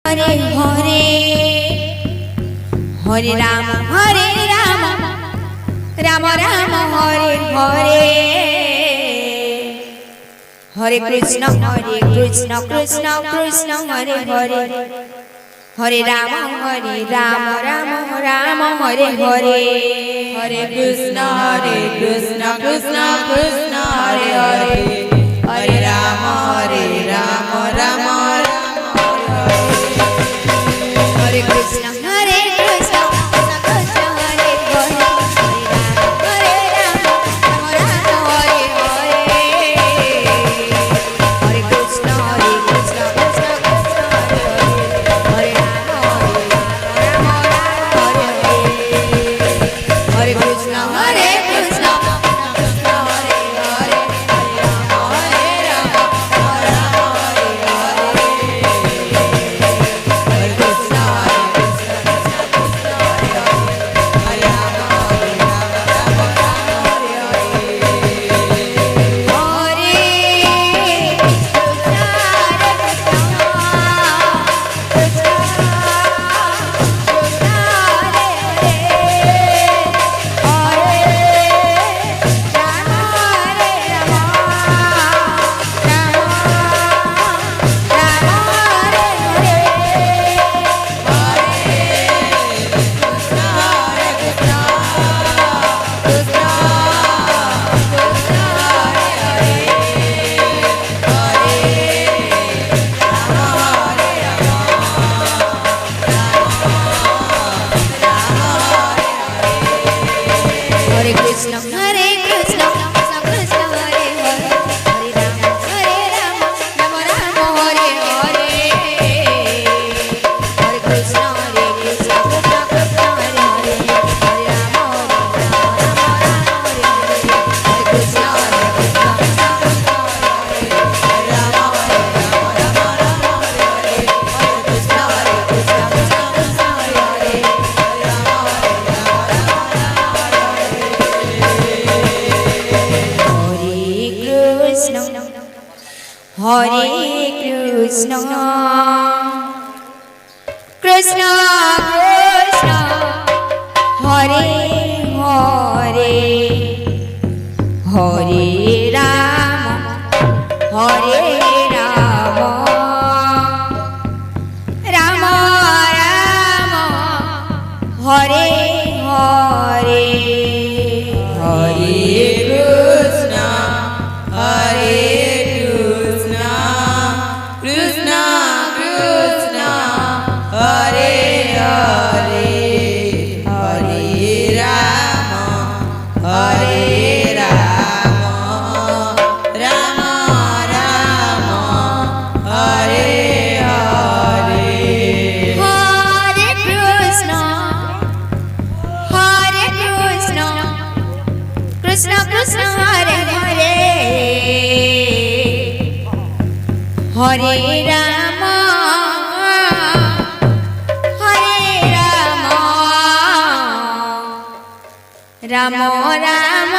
Hare Hare Hare Ram Ram Ram Hare Hare Hare Krishna Krishna Krishna Hare Hare Hare Ram Ram Ram Hare Hare Hare Krishna Krishna Krishna Hare Hare Hare Ram Ram Ram Hare Krishna Krishna Krishna Hare Hare Hare Ram Ram Hare Hare Hare Krishna Krishna Krishna Hare Hare Hare Ram Hare Hare Hare Krishna Krishna Krishna Hare Hare Hare Ram Hare Krishna Krishna Krishna Hare Hare Hare Ram Ram Hare Hare Hare Krishna Krishna Krishna Hare Hare Hare Ram Hare Krishna Hare Krishna Krishna Krishna Hare Hare Hare Ram Ram Ram Hare Hare Hare Krishna Krishna Krishna Hare Hare Hare Ram Ram Ram Hare Hare Hare Krishna Krishna Krishna Hare Hare Hare Ram Ram Ram